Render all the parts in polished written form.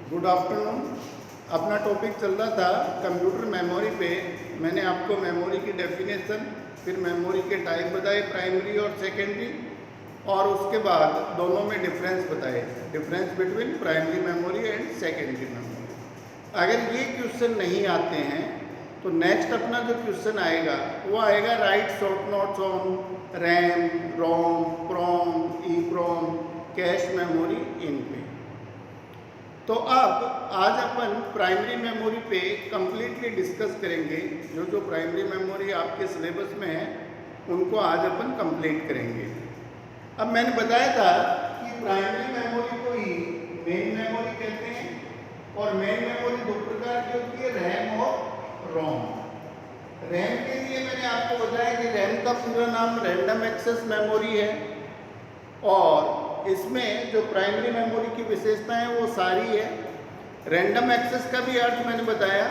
Good afternoon. अपना topic चल रहा था कंप्यूटर मेमोरी पे। मैंने आपको मेमोरी की डेफिनेशन, फिर मेमोरी के टाइप बताए, प्राइमरी और सेकेंडरी, और उसके बाद दोनों में डिफरेंस बताए, difference between primary memory and secondary memory. अगर ये क्वेश्चन नहीं आते हैं तो नेक्स्ट अपना जो क्वेश्चन आएगा वो आएगा write short notes on RAM, ROM, PROM, EPROM, cache memory इन पे। तो अब आज अपन प्राइमरी मेमोरी पे कंप्लीटली डिस्कस करेंगे। जो जो प्राइमरी मेमोरी आपके सिलेबस में है उनको आज अपन कंप्लीट करेंगे। अब मैंने बताया था कि प्राइमरी मेमोरी को ही मेन मेमोरी कहते हैं, और मेन मेमोरी दो प्रकार की होती है, रैम और रोम। रैम के लिए मैंने आपको बताया कि रैम का पूरा नाम रैंडम एक्सेस मेमोरी है, और इसमें जो प्राइमरी मेमोरी की विशेषताएं हैं वो सारी है। रैंडम एक्सेस का भी अर्थ मैंने बताया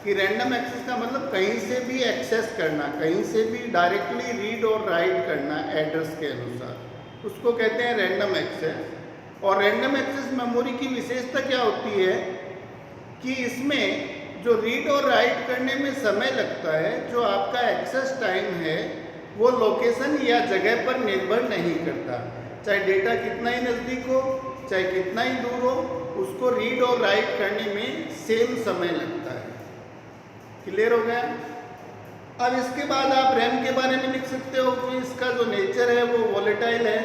कि रैंडम एक्सेस का मतलब कहीं से भी एक्सेस करना, कहीं से भी डायरेक्टली रीड और राइट करना एड्रेस के अनुसार, उसको कहते हैं रैंडम एक्सेस। और रैंडम एक्सेस मेमोरी की विशेषता क्या होती है कि इसमें जो रीड और राइट करने में समय लगता है, जो आपका एक्सेस टाइम है, वो लोकेशन या जगह पर निर्भर नहीं करता। चाहे डेटा कितना ही नज़दीक हो, चाहे कितना ही दूर हो, उसको रीड और राइट करने में सेम समय लगता है। क्लियर हो गया? अब इसके बाद आप रैम के बारे में लिख सकते हो कि इसका जो नेचर है वो वोलेटाइल है,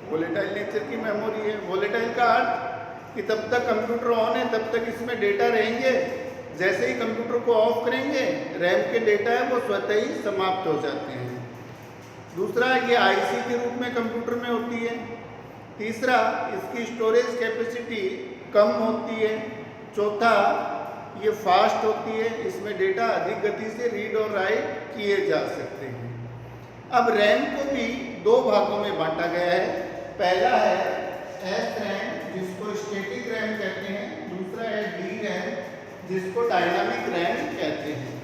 वोलेटाइल नेचर की मेमोरी है। वोलेटाइल का अर्थ कि तब तक कंप्यूटर ऑन है तब तक इसमें डेटा रहेंगे, जैसे ही कंप्यूटर को ऑफ करेंगे रैम के डेटा है वो स्वतः ही समाप्त हो जाते हैं। दूसरा, ये आईसी के रूप में कंप्यूटर में होती है। तीसरा, इसकी स्टोरेज कैपेसिटी कम होती है। चौथा, ये फास्ट होती है, इसमें डेटा अधिक गति से रीड और राइट किए जा सकते हैं। अब रैम को भी दो भागों में बांटा गया है। पहला है एस रैम, जिसको स्टैटिक रैम कहते हैं। दूसरा है डी रैम, जिसको डायनामिक रैम कहते हैं।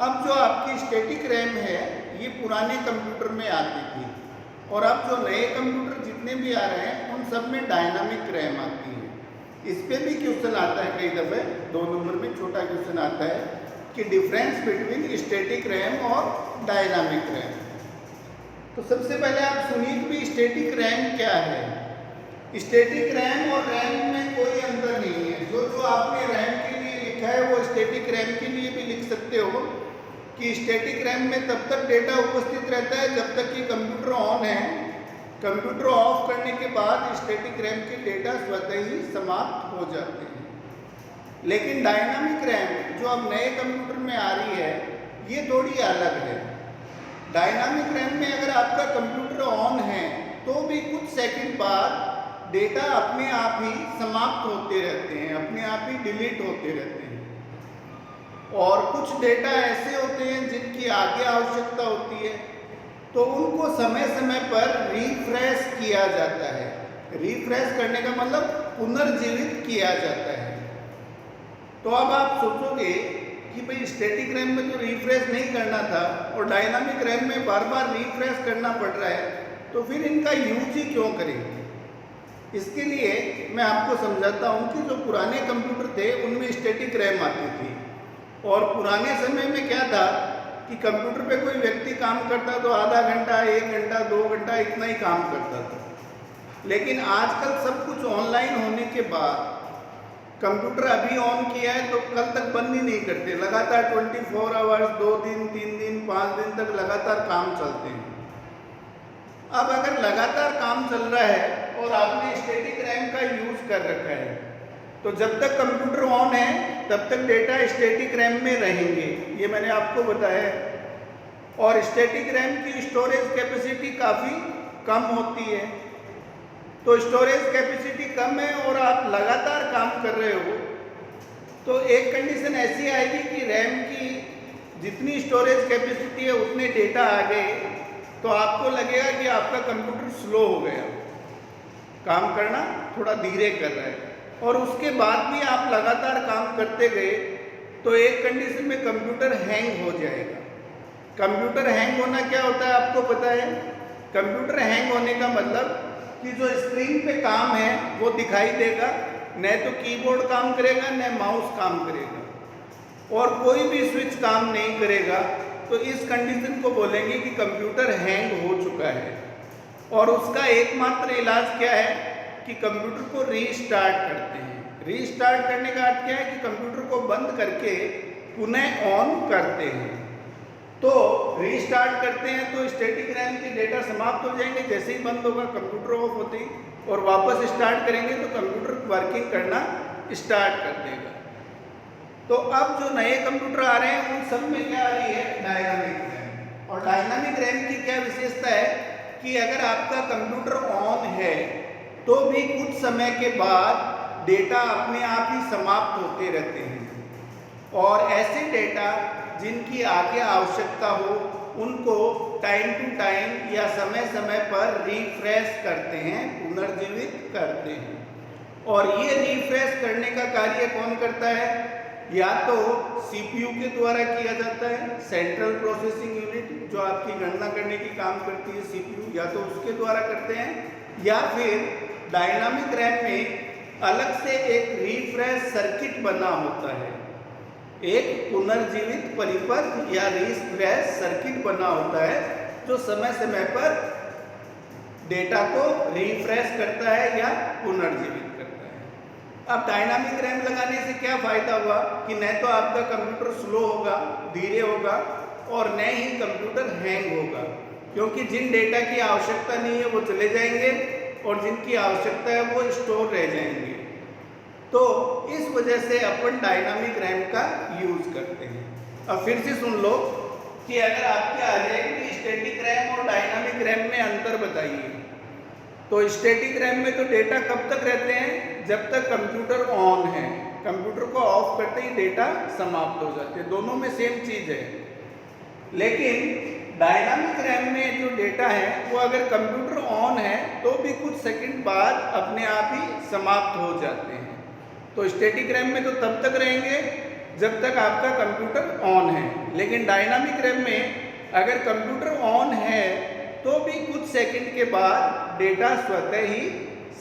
अब जो आपकी स्टैटिक रैम है ये पुराने कंप्यूटर में आती थी, और अब जो नए कंप्यूटर जितने भी आ रहे हैं उन सब में डायनामिक रैम आती है। इस पे भी क्वेश्चन आता है कई दफ़े, 2 नंबर में छोटा क्वेश्चन आता है कि डिफरेंस बिटवीन स्टैटिक रैम और डायनामिक रैम। तो सबसे पहले आप सुनिए कि स्टैटिक रैम क्या है। स्टैटिक रैम और रैम में कोई अंतर नहीं है। जो जो आपने रैम के लिए लिखा है वो स्टैटिक रैम के लिए भी लिख सकते हो कि स्टैटिक रैम में तब तक डेटा उपस्थित रहता है जब तक कि कंप्यूटर ऑन है। कंप्यूटर ऑफ करने के बाद स्टैटिक रैम के डेटा स्वतः ही समाप्त हो जाते हैं। लेकिन डायनामिक रैम जो अब नए कंप्यूटर में आ रही है ये थोड़ी अलग है। डायनामिक रैम में अगर आपका कंप्यूटर ऑन है तो भी कुछ सेकंड बाद डेटा अपने आप ही समाप्त होते रहते हैं, अपने आप ही डिलीट होते रहते हैं। और कुछ डेटा ऐसे होते हैं जिनकी आगे आवश्यकता होती है, तो उनको समय समय पर रिफ्रेश किया जाता है। रिफ्रेश करने का मतलब पुनर्जीवित किया जाता है। तो अब आप सोचोगे कि भाई स्टैटिक रैम में तो रिफ्रेश नहीं करना था और डायनामिक रैम में बार बार रिफ्रेश करना पड़ रहा है, तो फिर इनका यूज ही क्यों करें। इसके लिए मैं आपको समझाता हूँ कि जो पुराने कंप्यूटर थे उनमें स्टैटिक रैम आती थी, और पुराने समय में क्या था कि कंप्यूटर पे कोई व्यक्ति काम करता तो आधा घंटा, 1 घंटा, 2 घंटा इतना ही काम करता था। लेकिन आजकल सब कुछ ऑनलाइन होने के बाद कंप्यूटर अभी ऑन किया है तो कल तक बंद ही नहीं करते, लगातार 24 आवर्स, 2 दिन, 3 दिन, 5 दिन तक लगातार काम चलते हैं। अब अगर लगातार काम चल रहा है और आपने स्टैटिक रैम का यूज कर रखा है, तो जब तक कंप्यूटर ऑन है तब तक डेटा स्टैटिक रैम में रहेंगे, ये मैंने आपको बताया है। और स्टैटिक रैम की स्टोरेज कैपेसिटी काफ़ी कम होती है। तो स्टोरेज कैपेसिटी कम है और आप लगातार काम कर रहे हो, तो एक कंडीशन ऐसी आएगी कि रैम की जितनी स्टोरेज कैपेसिटी है उतने डेटा आ गए, तो आपको लगेगा कि आपका कंप्यूटर स्लो हो गया, काम करना थोड़ा धीरे कर रहा है। और उसके बाद भी आप लगातार काम करते गए तो एक कंडीशन में कंप्यूटर हैंग हो जाएगा। कंप्यूटर हैंग होना क्या होता है आपको पता है? कंप्यूटर हैंग होने का मतलब कि जो स्क्रीन पे काम है वो दिखाई देगा, न तो कीबोर्ड काम करेगा न माउस काम करेगा और कोई भी स्विच काम नहीं करेगा, तो इस कंडीशन को बोलेंगे कि कंप्यूटर हैंग हो चुका है। और उसका एकमात्र इलाज क्या है कि कंप्यूटर को रीस्टार्ट करते हैं। रीस्टार्ट करने का अर्थ क्या है कि कंप्यूटर को बंद करके पुनः ऑन करते हैं। तो रीस्टार्ट करते हैं तो स्टैटिक रैम के डेटा समाप्त हो जाएंगे, जैसे ही बंद होगा कंप्यूटर ऑफ होते ही, और वापस स्टार्ट करेंगे तो कंप्यूटर वर्किंग करना स्टार्ट कर देगा। तो अब जो नए कंप्यूटर आ रहे हैं उन सब में क्या आ रही है, डायनामिक रैम। और डायनामिक रैम की क्या विशेषता है कि अगर आपका कंप्यूटर ऑन है तो भी कुछ समय के बाद डेटा अपने आप ही समाप्त होते रहते हैं, और ऐसे डेटा जिनकी आगे आवश्यकता हो उनको टाइम टू टाइम या समय समय पर रिफ्रेश करते हैं, पुनर्जीवित करते हैं। और ये रिफ्रेश करने का कार्य कौन करता है? या तो सीपीयू के द्वारा किया जाता है, सेंट्रल प्रोसेसिंग यूनिट जो आपकी गणना करने की काम करती है सीपीयू, या तो उसके द्वारा करते हैं, या फिर डायनामिक रैम में अलग से एक रिफ्रेश सर्किट बना होता है, एक पुनर्जीवित परिपथ या रिफ्रेश सर्किट बना होता है जो समय समय पर डेटा को रिफ्रेश करता है या पुनर्जीवित करता है। अब डायनामिक रैम लगाने से क्या फायदा हुआ कि न तो आपका कंप्यूटर स्लो होगा, धीरे होगा, और न ही कंप्यूटर हैंग होगा, क्योंकि जिन डेटा की आवश्यकता नहीं है वो चले जाएंगे और जिनकी आवश्यकता है वो स्टोर रह जाएंगे। तो इस वजह से अपन डायनामिक रैम का यूज करते हैं। अब फिर से सुन लो कि अगर आपके आ जाए कि स्टैटिक रैम और डायनामिक रैम में अंतर बताइए, तो स्टैटिक रैम में तो डेटा कब तक रहते हैं? जब तक कंप्यूटर ऑन है। कंप्यूटर को ऑफ करते ही डेटा समाप्त हो जाते हैं, दोनों में सेम चीज है। लेकिन डायनामिक रैम में जो डेटा है वो अगर कंप्यूटर ऑन है तो भी कुछ सेकंड बाद अपने आप ही समाप्त हो जाते हैं। तो स्टैटिक रैम में तो तब तक रहेंगे जब तक आपका कंप्यूटर ऑन है, लेकिन डायनामिक रैम में अगर कंप्यूटर ऑन है तो भी कुछ सेकंड के बाद डेटा स्वतः ही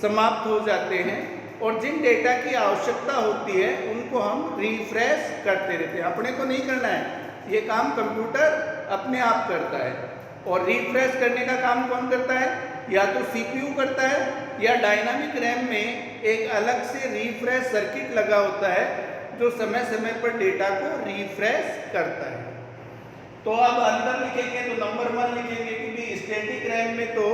समाप्त हो जाते हैं, और जिन डेटा की आवश्यकता होती है उनको हम रिफ्रेश करते रहते हैं। अपने को नहीं करना है, ये काम कंप्यूटर अपने आप करता है। और रिफ्रेश करने का काम कौन करता है? या तो सीपीयू करता है, या डायनामिक रैम में एक अलग से रिफ्रेश सर्किट लगा होता है जो समय समय पर डेटा को रिफ्रेश करता है। तो अब अंदर लिखेंगे तो नंबर 1 लिखेंगे कि स्टैटिक रैम में तो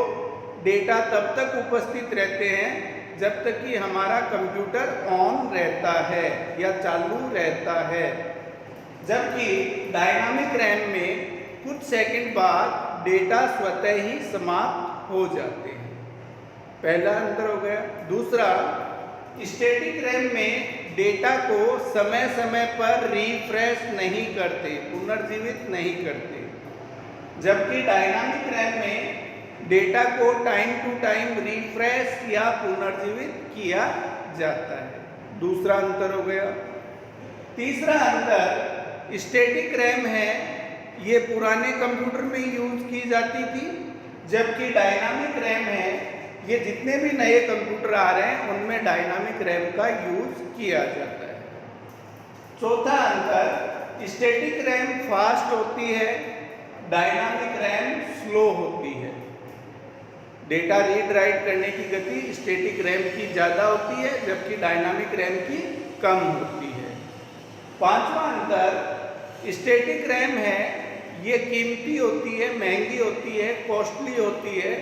डेटा तब तक उपस्थित रहते हैं जब तक कि हमारा कंप्यूटर ऑन रहता है या चालू रहता है, जबकि डायनामिक रैम में कुछ सेकंड बाद डेटा स्वतः ही समाप्त हो जाते हैं। पहला अंतर हो गया। दूसरा, स्टैटिक रैम में डेटा को समय समय पर रिफ्रेश नहीं करते, पुनर्जीवित नहीं करते, जबकि डायनामिक रैम में डेटा को टाइम टू टाइम रिफ्रेश या पुनर्जीवित किया जाता है। दूसरा अंतर हो गया। तीसरा अंतर, स्टैटिक रैम है ये पुराने कंप्यूटर में यूज की जाती थी, जबकि डायनामिक रैम है ये जितने भी नए कंप्यूटर आ रहे हैं उनमें डायनामिक रैम का यूज किया जाता है। चौथा अंतर, स्टैटिक रैम फास्ट होती है, डायनामिक रैम स्लो होती है। डेटा रीड राइट करने की गति स्टैटिक रैम की ज़्यादा होती है, जबकि डायनामिक रैम की कम होती है। पांचवा अंतर, स्टैटिक रैम है ये कीमती होती है, महंगी होती है, कॉस्टली होती है,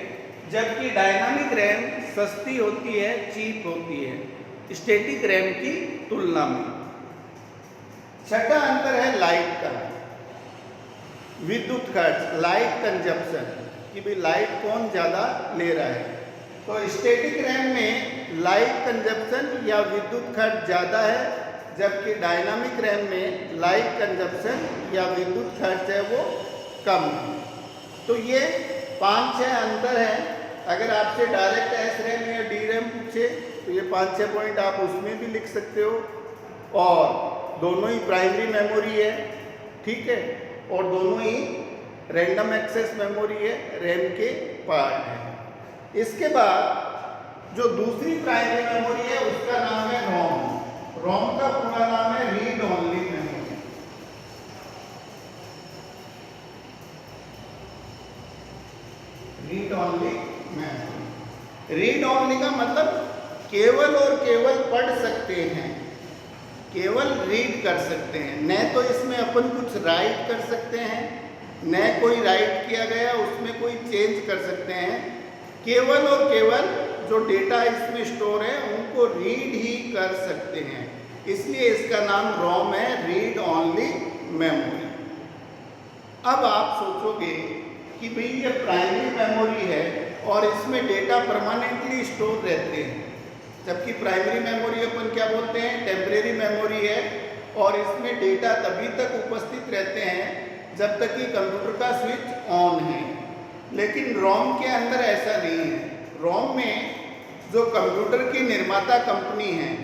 जबकि डायनामिक रैम सस्ती होती है, चीप होती है स्टैटिक रैम की तुलना में। छठा अंतर है लाइट का, विद्युत खर्च, लाइट कंजप्शन, कि भाई लाइट कौन ज़्यादा ले रहा है। तो स्टैटिक रैम में लाइट कंजप्शन या विद्युत खर्च ज़्यादा है, जबकि डायनामिक रैम में लाइट कंजप्शन या विद्युत खर्च है वो कम है। तो ये 5-6 अंतर हैं। अगर आपसे डायरेक्ट एस रैम या डी रैम पूछे तो ये 5-6 पॉइंट आप उसमें भी लिख सकते हो, और दोनों ही प्राइमरी मेमोरी है, ठीक है, और दोनों ही रैंडम एक्सेस मेमोरी है, रैम के पार्ट है। इसके बाद जो दूसरी प्राइमरी मेमोरी है उसका नाम है मतलब केवल और केवल पढ़ सकते हैं, केवल रीड कर सकते हैं, न तो इसमें अपन कुछ राइट कर सकते हैं, न कोई राइट किया गया उसमें कोई चेंज कर सकते हैं। केवल और केवल जो डेटा इसमें स्टोर है उनको रीड ही कर सकते हैं, इसलिए इसका नाम रोम है, रीड ओनली मेमोरी। अब आप सोचोगे कि भाई ये प्राइमरी मेमोरी है और इसमें डेटा परमानेंटली स्टोर रहते हैं, जबकि प्राइमरी मेमोरी अपन क्या बोलते हैं, टेम्परेरी मेमोरी है, और इसमें डेटा तभी तक उपस्थित रहते हैं जब तक कि कंप्यूटर का स्विच ऑन है। लेकिन रोम के अंदर ऐसा नहीं है। रोम में जो कंप्यूटर की निर्माता कंपनी है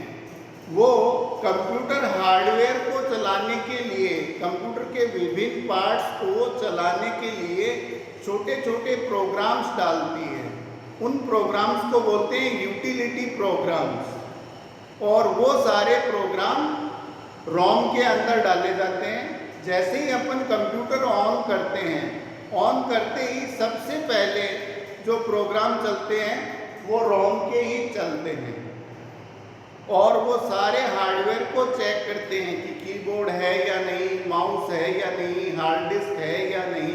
वो कंप्यूटर हार्डवेयर को चलाने के लिए, कंप्यूटर के विभिन्न पार्ट्स को चलाने के लिए छोटे छोटे प्रोग्राम्स डालती है। उन प्रोग्राम्स को बोलते हैं यूटिलिटी प्रोग्राम्स, और वो सारे प्रोग्राम रोम के अंदर डाले जाते हैं। जैसे ही अपन कंप्यूटर ऑन करते हैं, ऑन करते ही सबसे पहले जो प्रोग्राम चलते हैं वो रोम के ही चलते हैं, और वो सारे हार्डवेयर को चेक करते हैं कि कीबोर्ड है या नहीं, माउस है या नहीं, हार्ड डिस्क है या नहीं।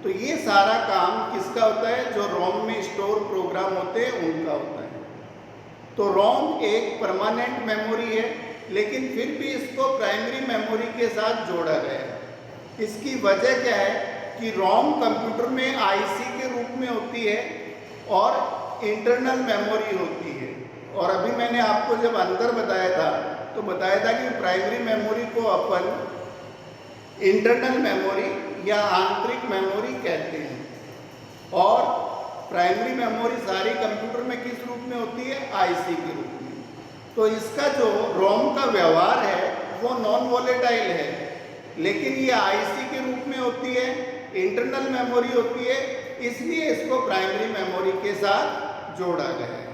तो ये सारा काम किसका होता है, जो रोम में स्टोर प्रोग्राम होते हैं उनका होता है। तो रोम एक परमानेंट मेमोरी है, लेकिन फिर भी इसको प्राइमरी मेमोरी के साथ जोड़ा गया है। इसकी वजह क्या है कि रोम कंप्यूटर में आईसी के रूप में होती है और इंटरनल मेमोरी होती है। और अभी मैंने आपको जब अंदर बताया था तो बताया था कि प्राइमरी मेमोरी को अपन इंटरनल मेमोरी या आंतरिक मेमोरी कहते हैं, और प्राइमरी मेमोरी सारी कंप्यूटर में किस रूप में होती है, आईसी के रूप में। तो इसका जो रोम का व्यवहार है वो नॉन वोलेटाइल है, लेकिन ये आईसी के रूप में होती है, इंटरनल मेमोरी होती है, इसलिए इसको प्राइमरी मेमोरी के साथ जोड़ा गया है।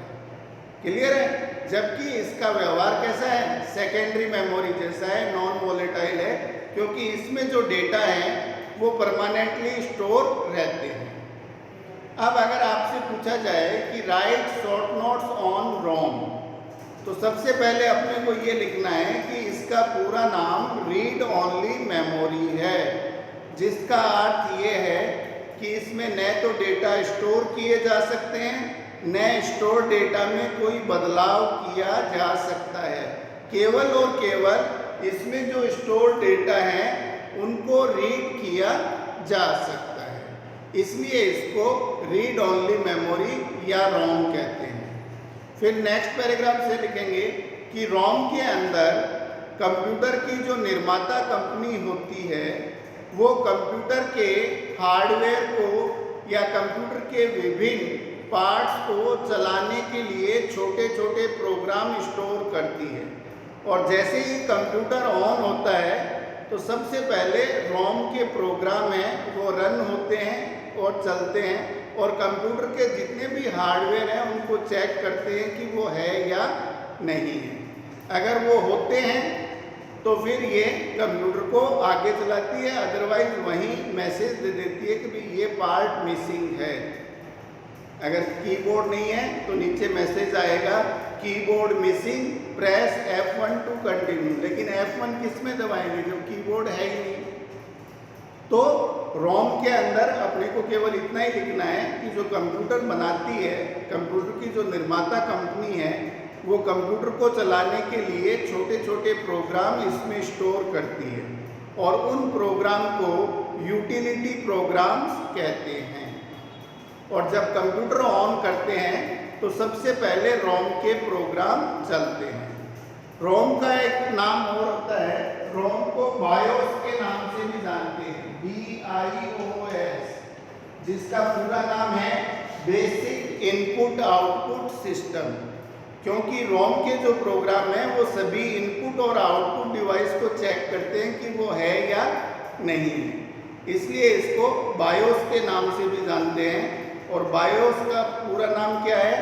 क्लियर है? जबकि इसका व्यवहार कैसा है, सेकेंडरी मेमोरी जैसा है, नॉन वोलेटाइल है, क्योंकि इसमें जो डेटा है वो परमानेंटली स्टोर रहते हैं। अब अगर आपसे पूछा जाए कि राइट शॉर्ट नोट्स ऑन रोम, तो सबसे पहले अपने को ये लिखना है कि इसका पूरा नाम रीड ओनली मेमोरी है, जिसका अर्थ ये है कि इसमें न तो डेटा स्टोर किए जा सकते हैं, न स्टोर डेटा में कोई बदलाव किया जा सकता है। केवल और केवल इसमें जो स्टोर डेटा है उनको रीड किया जा सकता है, इसलिए इसको रीड ओनली मेमोरी या रोम कहते हैं। फिर नेक्स्ट पैराग्राफ से लिखेंगे कि रोम के अंदर कंप्यूटर की जो निर्माता कंपनी होती है वो कंप्यूटर के हार्डवेयर को या कंप्यूटर के विभिन्न पार्ट्स को चलाने के लिए छोटे छोटे प्रोग्राम स्टोर करती है। और जैसे ही कंप्यूटर ऑन होता है तो सबसे पहले रोम के प्रोग्राम हैं वो रन होते हैं और चलते हैं, और कंप्यूटर के जितने भी हार्डवेयर हैं उनको चेक करते हैं कि वो है या नहीं है। अगर वो होते हैं तो फिर ये कंप्यूटर को आगे चलाती है, अदरवाइज वहीं मैसेज दे देती है कि भाई ये पार्ट मिसिंग है। अगर कीबोर्ड नहीं है तो नीचे मैसेज आएगा keyboard missing, press F1 to continue. लेकिन F1 किस में दबाएंगे जब कीबोर्ड है ही नहीं। तो रोम के अंदर अपने को केवल इतना ही लिखना है कि जो कंप्यूटर बनाती है, कंप्यूटर की जो निर्माता कंपनी है, वो कंप्यूटर को चलाने के लिए छोटे छोटे प्रोग्राम इसमें स्टोर करती है, और उन प्रोग्राम को यूटिलिटी प्रोग्राम्स कहते हैं। और जब कंप्यूटर ऑन करते हैं तो सबसे पहले रोम के प्रोग्राम चलते हैं। रोम का एक नाम और होता है, रोम को बायोस के नाम से भी जानते हैं, BIOS, जिसका पूरा नाम है बेसिक इनपुट आउटपुट सिस्टम, क्योंकि रोम के जो प्रोग्राम हैं वो सभी इनपुट और आउटपुट डिवाइस को चेक करते हैं कि वो है या नहीं है, इसलिए इसको बायोस के नाम से भी जानते हैं। और बायोस का पूरा नाम क्या है,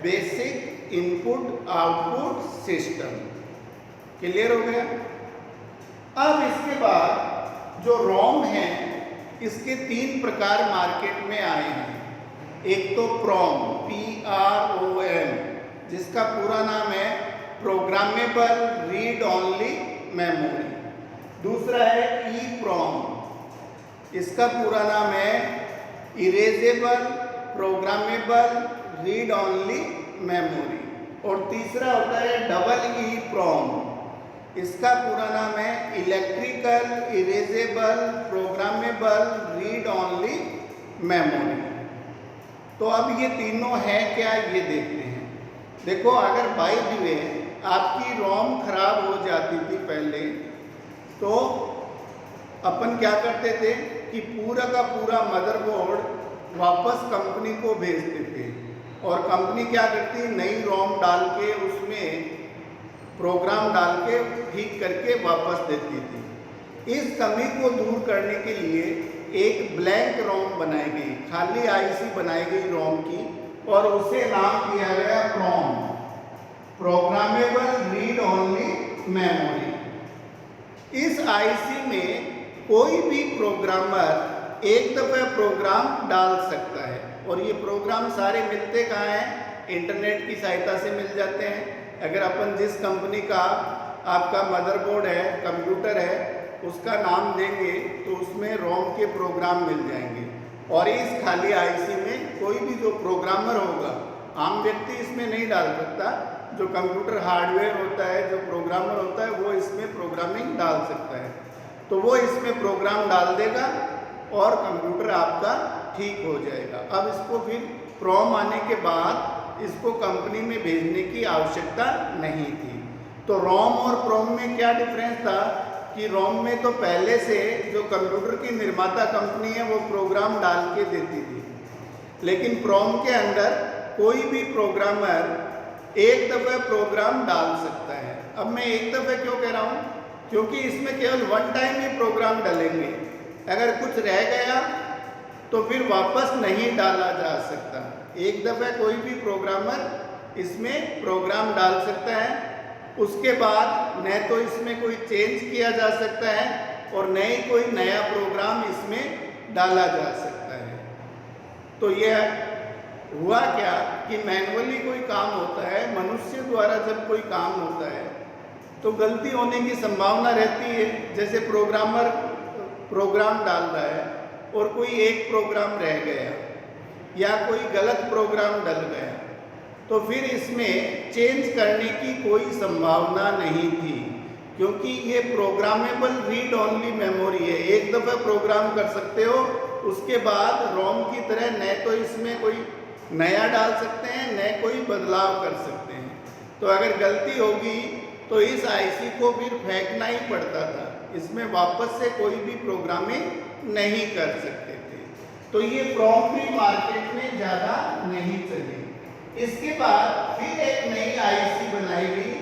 basic input output system. Clear हो गया? अब इसके बाद जो रोम है इसके 3 प्रकार मार्केट में आए हैं। एक तो PROM, जिसका पूरा नाम है प्रोग्रामेबल रीड ओनली मेमोरी। दूसरा है EEPROM, इसका पूरा नाम है erasable programmable read only memory. और तीसरा होता है EEPROM, इसका पूरा नाम है electrical erasable programmable read only memory. तो अब ये तीनों है क्या, ये देखते हैं। देखो, अगर बाय द वे आपकी रोम खराब हो जाती थी पहले, तो अपन क्या करते थे कि पूरा का पूरा मदरबोर्ड वापस कंपनी को भेजते थे, और कंपनी क्या करती, नई रोम डाल के उसमें प्रोग्राम डाल के ठीक करके वापस देती थी। इस कमी को दूर करने के लिए एक ब्लैंक रोम बनाई गई, खाली आईसी बनाई गई रोम की, और उसे नाम दिया गया PROM, programmable read only memory. इस आईसी में कोई भी प्रोग्रामर एक दफ़ा प्रोग्राम डाल सकता है, और ये प्रोग्राम सारे मिलते कहाँ हैं, इंटरनेट की सहायता से मिल जाते हैं। अगर अपन जिस कंपनी का आपका मदरबोर्ड है, कंप्यूटर है, उसका नाम देंगे तो उसमें रोम के प्रोग्राम मिल जाएंगे। और इस खाली आईसी में कोई भी जो प्रोग्रामर होगा, आम व्यक्ति इसमें नहीं डाल सकता, जो कंप्यूटर हार्डवेयर होता है, जो प्रोग्रामर होता है, वो इसमें प्रोग्रामिंग डाल सकता है। तो वो इसमें प्रोग्राम डाल देगा और कंप्यूटर आपका ठीक हो जाएगा। अब इसको फिर PROM आने के बाद इसको कंपनी में भेजने की आवश्यकता नहीं थी। तो रोम और PROM में क्या डिफरेंस था कि रोम में तो पहले से जो कंप्यूटर की निर्माता कंपनी है वो प्रोग्राम डाल के देती थी, लेकिन PROM के अंदर कोई भी प्रोग्रामर एक दफ़ा प्रोग्राम डाल सकता है। अब मैं एक दफ़ा क्यों कह रहा हूँ, क्योंकि इसमें केवल वन टाइम ही प्रोग्राम डालेंगे। अगर कुछ रह गया तो फिर वापस नहीं डाला जा सकता। एक दफ़ा कोई भी प्रोग्रामर इसमें प्रोग्राम डाल सकता है, उसके बाद न तो इसमें कोई चेंज किया जा सकता है और न ही कोई नया प्रोग्राम इसमें डाला जा सकता है। तो यह हुआ क्या कि मैनुअली कोई काम होता है, मनुष्य द्वारा जब कोई काम होता है तो गलती होने की संभावना रहती है। जैसे प्रोग्रामर प्रोग्राम डाल रहा है और कोई एक प्रोग्राम रह गया या कोई गलत प्रोग्राम डल गया, तो फिर इसमें चेंज करने की कोई संभावना नहीं थी, क्योंकि ये प्रोग्रामेबल रीड ओनली मेमोरी है। एक दफ़ा प्रोग्राम कर सकते हो, उसके बाद रोम की तरह न तो इसमें कोई नया डाल सकते हैं, न कोई बदलाव कर सकते हैं। तो अगर गलती होगी तो इस आईसी को फिर फेंकना ही पड़ता था, इसमें वापस से कोई भी प्रोग्रामिंग नहीं कर सकते थे। तो ये PROM भी मार्केट में ज़्यादा नहीं चली। इसके बाद फिर एक नई आईसी बनाई गई,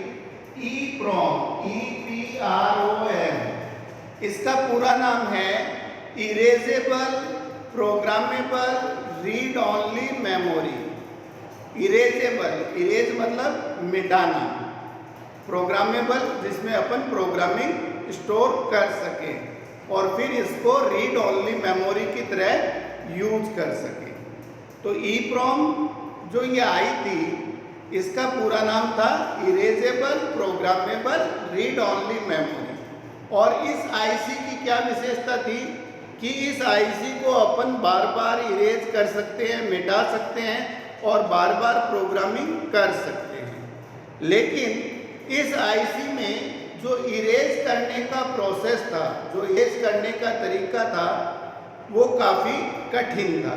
EEPROM, EEPROM। इसका पूरा नाम है erasable programmable read only memory. Erasable, erase मतलब मिटाना, प्रोग्रामेबल जिसमें अपन प्रोग्रामिंग स्टोर कर सकें और फिर इसको रीड ओनली मेमोरी की तरह यूज कर सकें। तो EEPROM जो ये आई थी, इसका पूरा नाम था erasable programmable read only memory. और इस आईसी की क्या विशेषता थी कि इस आईसी को अपन बार बार इरेज कर सकते हैं, मिटा सकते हैं और बार बार प्रोग्रामिंग कर सकते हैं। लेकिन इस आईसी में जो इरेज करने का प्रोसेस था, जो इरेज करने का तरीका था, वो काफ़ी कठिन था।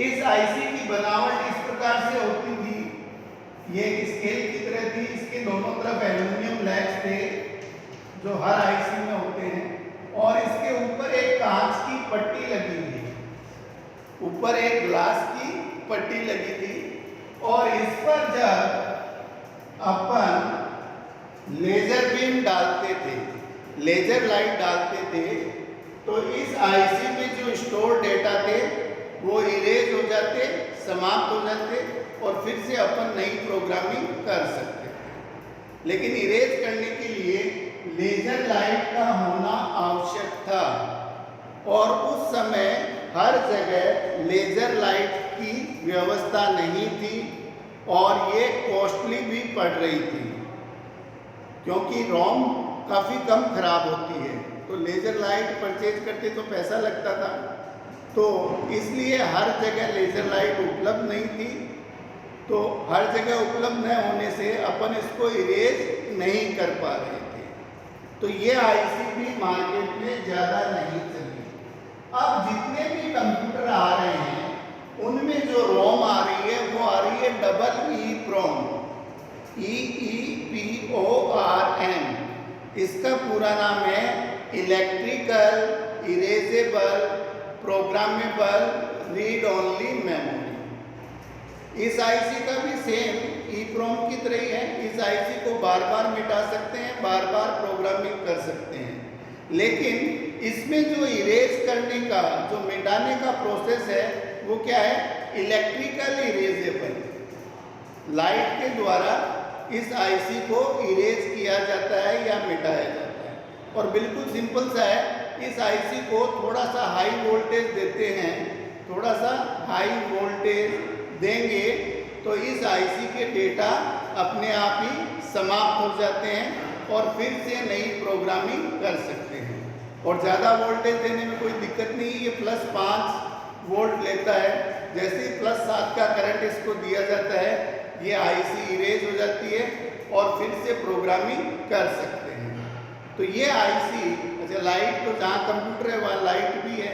इस आईसी की बनावट इस प्रकार से होती थी, ये स्केल की तरह थी, इसके दोनों तरफ एल्यूमिनियम लैग्स थे जो हर आईसी में होते हैं, और इसके ऊपर एक कांच की पट्टी लगी थी, ऊपर एक ग्लास की पट्टी लगी थी, और इस पर जब अपन लेजर बीम डालते थे, लेजर लाइट डालते थे, तो इस आईसी में जो स्टोर डेटा थे वो इरेज हो जाते, समाप्त हो जाते, और फिर से अपन नई प्रोग्रामिंग कर सकते थे। लेकिन इरेज करने के लिए लेजर लाइट का होना आवश्यक था, और उस समय हर जगह लेजर लाइट की व्यवस्था नहीं थी। और ये कॉस्टली भी पड़ रही थी, क्योंकि रोम काफ़ी कम खराब होती है। तो लेज़र लाइट परचेज करते तो पैसा लगता था, तो इसलिए हर जगह लेज़र लाइट उपलब्ध नहीं थी। तो हर जगह उपलब्ध न होने से अपन इसको इरेज नहीं कर पा रहे थे। तो ये आईसी भी मार्केट में ज़्यादा नहीं चली। अब जितने भी कंप्यूटर आ रहे हैं उनमें जो रोम आ रही है वो आ रही है डबल ई प्रोम, EEPORM। इसका पूरा नाम है electrical erasable programmable read only memory. इस आईसी का भी सेम EEPROM की तरह ही है। इस आईसी को बार बार मिटा सकते हैं, बार बार प्रोग्रामिंग कर सकते हैं, लेकिन इसमें जो इरेज करने का, जो मिटाने का प्रोसेस है वो क्या है? Electrical erasable. लाइट के द्वारा इस आईसी को इरेज किया जाता है या मिटाया जाता है। और बिल्कुल सिंपल सा है, इस आईसी को थोड़ा सा हाई वोल्टेज देते हैं, थोड़ा सा हाई वोल्टेज देंगे तो इस आईसी के डेटा अपने आप ही समाप्त हो जाते हैं और फिर से नई प्रोग्रामिंग कर सकते हैं। और ज़्यादा वोल्टेज देने में कोई दिक्कत नहीं, ये +5 वोल्ट लेता है। जैसे ही +7 का करंट इसको दिया जाता है, ये आईसी इरेज हो जाती है और फिर से प्रोग्रामिंग कर सकते हैं। तो ये आईसी, अच्छा लाइट तो जहाँ कंप्यूटर है वहाँ लाइट भी है,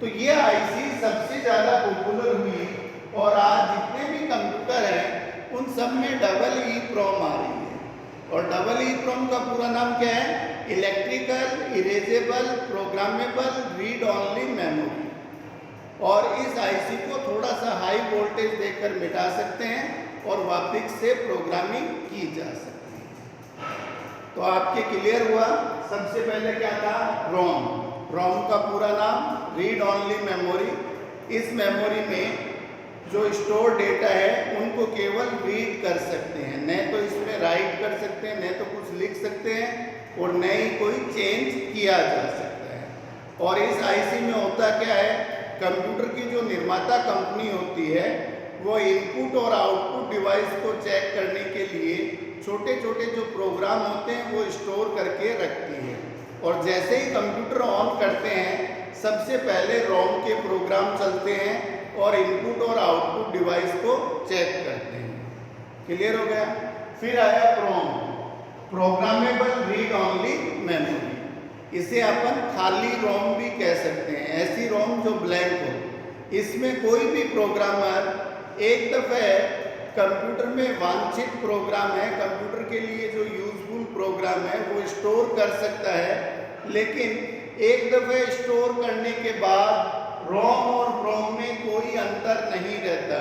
तो ये आईसी सबसे ज़्यादा पॉपुलर हुई और आज जितने भी कंप्यूटर हैं उन सब में डबल EEPROM आ रही है। और डबल EEPROM का पूरा नाम क्या है? Electrical erasable programmable read only memory. और इस आईसी को थोड़ा सा हाई वोल्टेज देकर मिटा सकते हैं और वापस से प्रोग्रामिंग की जा सकती है। तो आपके क्लियर हुआ? सबसे पहले क्या था? रोम। रोम का पूरा नाम रीड ओनली मेमोरी। इस मेमोरी में जो स्टोर डेटा है उनको केवल रीड कर सकते हैं, न तो इसमें राइट कर सकते हैं, न तो कुछ लिख सकते हैं और न ही कोई चेंज किया जा सकता है। और इस आईसी में होता क्या है? कंप्यूटर की जो निर्माता कंपनी होती है वो इनपुट और आउटपुट डिवाइस को चेक करने के लिए छोटे छोटे जो प्रोग्राम होते हैं वो स्टोर करके रखती है। और जैसे ही कंप्यूटर ऑन करते हैं सबसे पहले रोम के प्रोग्राम चलते हैं और इनपुट और आउटपुट डिवाइस को चेक करते हैं। क्लियर हो गया? फिर आया प्रोम, प्रोग्रामेबल रीड ओनली मेमोरी। इसे अपन खाली रोम भी कह सकते हैं, ऐसी रोम जो ब्लैंक हो। इसमें कोई भी प्रोग्रामर एक दफ़े कंप्यूटर में वांछित प्रोग्राम है, कंप्यूटर के लिए जो यूजफुल प्रोग्राम है वो स्टोर कर सकता है, लेकिन एक दफ़े स्टोर करने के बाद रोम और प्रोम में कोई अंतर नहीं रहता।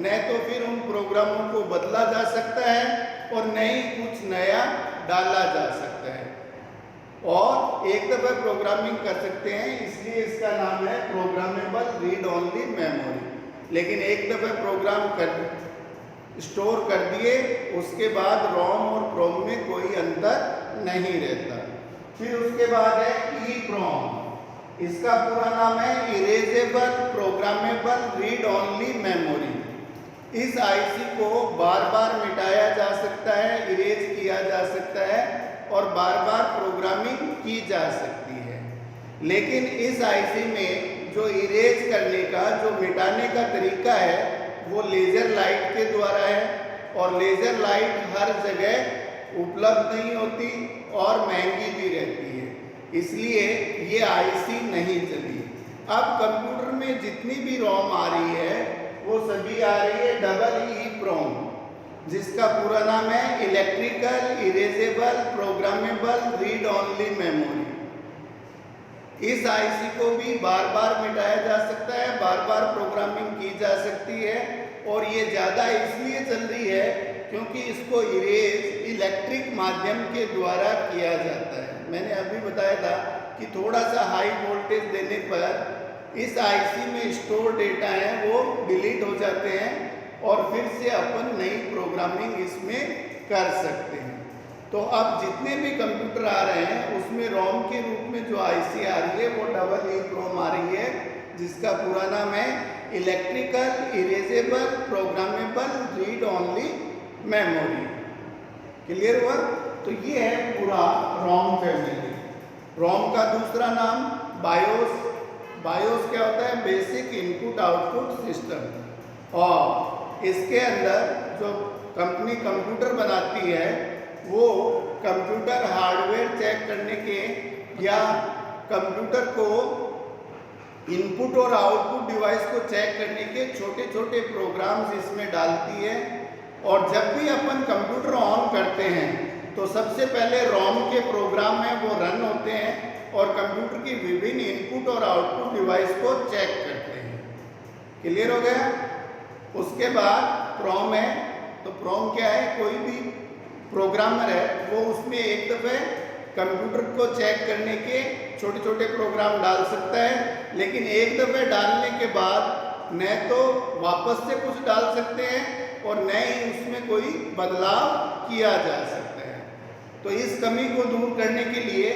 न तो फिर उन प्रोग्रामों को बदला जा सकता है और न ही कुछ नया डाला जा सकता है, और एक दफ़ा प्रोग्रामिंग कर सकते हैं, इसलिए इसका नाम है प्रोग्रामेबल रीड ओनली मेमोरी। लेकिन एक दफ़ा प्रोग्राम कर स्टोर कर दिए उसके बाद रोम और प्रोम में कोई अंतर नहीं रहता। फिर उसके बाद है EEPROM। इसका पूरा नाम है erasable programmable read only memory. इस आईसी को बार बार मिटाया जा सकता है, इरेज किया जा सकता है और बार बार प्रोग्रामिंग की जा सकती है। लेकिन इस आईसी में जो इरेज करने का, जो मिटाने का तरीका है वो लेज़र लाइट के द्वारा है, और लेज़र लाइट हर जगह उपलब्ध नहीं होती और महंगी भी रहती है, इसलिए ये आईसी नहीं चली। अब कंप्यूटर में जितनी भी रोम आ रही है वो सभी आ रही है डबल EEPROM, जिसका पूरा नाम है electrical erasable programmable read only memory. इस आईसी को भी बार बार मिटाया जा सकता है, बार बार प्रोग्रामिंग की जा सकती है, और ये ज़्यादा इसलिए चल रही है क्योंकि इसको इरेज इलेक्ट्रिक माध्यम के द्वारा किया जाता है। मैंने अभी बताया था कि थोड़ा सा हाई वोल्टेज देने पर इस आईसी में स्टोर डेटा है वो डिलीट हो जाते हैं और फिर से अपन नई प्रोग्रामिंग इसमें कर सकते हैं। तो अब जितने भी कंप्यूटर आ रहे हैं उसमें रोम के रूप में जो आईसी आ रही है वो डबल EEPROM आ रही है, जिसका पूरा नाम है electrical erasable programmable read only memory. Clear हुआ? तो ये है पूरा रोम फैमिली। रोम का दूसरा नाम बायोस। बायोस क्या होता है? Basic input output system. और इसके अंदर जो कंपनी कंप्यूटर बनाती है वो कंप्यूटर हार्डवेयर चेक करने के या कंप्यूटर को इनपुट और आउटपुट डिवाइस को चेक करने के छोटे छोटे प्रोग्राम्स इसमें डालती है। और जब भी अपन कंप्यूटर ऑन करते हैं तो सबसे पहले रोम के प्रोग्राम में वो रन होते हैं और कंप्यूटर की विभिन्न इनपुट और आउटपुट डिवाइस को चेक करते हैं। क्लियर हो गया? उसके बाद प्रोम है। तो प्रोम क्या है? कोई भी प्रोग्रामर है वो उसमें एक दफ़े कंप्यूटर को चेक करने के छोटे छोटे प्रोग्राम डाल सकता है, लेकिन एक दफ़े डालने के बाद न तो वापस से कुछ डाल सकते हैं और न ही उसमें कोई बदलाव किया जा सकता है। तो इस कमी को दूर करने के लिए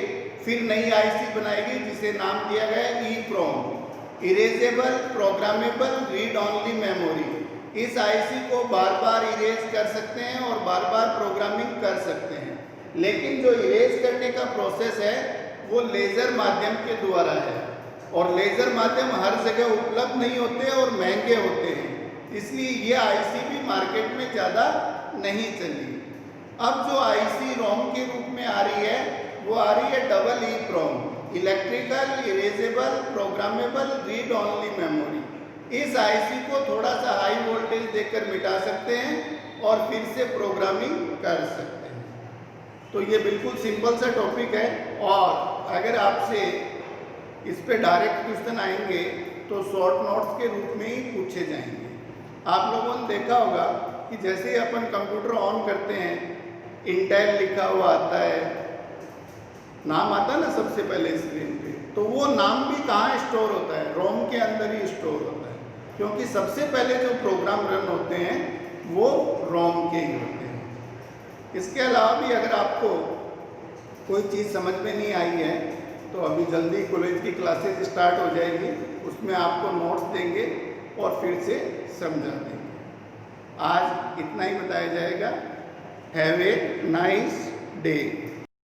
फिर नई आईसी बनाएगी जिसे नाम दिया गया है EEPROM, erasable programmable read only memory. इस आईसी को बार बार इरेज कर सकते हैं और बार बार प्रोग्रामिंग कर सकते हैं, लेकिन जो इरेज करने का प्रोसेस है वो लेज़र माध्यम के द्वारा है और लेज़र माध्यम हर जगह उपलब्ध नहीं होते और महंगे होते हैं, इसलिए ये आईसी भी मार्केट में ज़्यादा नहीं चली। अब जो आईसी रोम के रूप में आ रही है वो आ रही है double EEPROM, electrical erasable programmable read only memory. इस आईसी को थोड़ा सा हाई वोल्टेज देकर मिटा सकते हैं और फिर से प्रोग्रामिंग कर सकते हैं। तो ये बिल्कुल सिंपल सा टॉपिक है और अगर आपसे इस पे डायरेक्ट क्वेश्चन आएंगे तो शॉर्ट नोट्स के रूप में ही पूछे जाएंगे। आप लोगों ने देखा होगा कि जैसे ही अपन कंप्यूटर ऑन करते हैं इंटेल लिखा हुआ आता है, नाम आता है ना सबसे पहले स्क्रीन पे, तो वो नाम भी कहाँ स्टोर होता है? रोम के अंदर ही स्टोर होता है, क्योंकि सबसे पहले जो प्रोग्राम रन होते हैं वो रोम के ही होते हैं। इसके अलावा भी अगर आपको कोई चीज़ समझ में नहीं आई है तो अभी जल्दी कॉलेज की क्लासेस स्टार्ट हो जाएगी, उसमें आपको नोट्स देंगे और फिर से समझा देंगे। आज इतना ही बताया जाएगा। Have a nice day.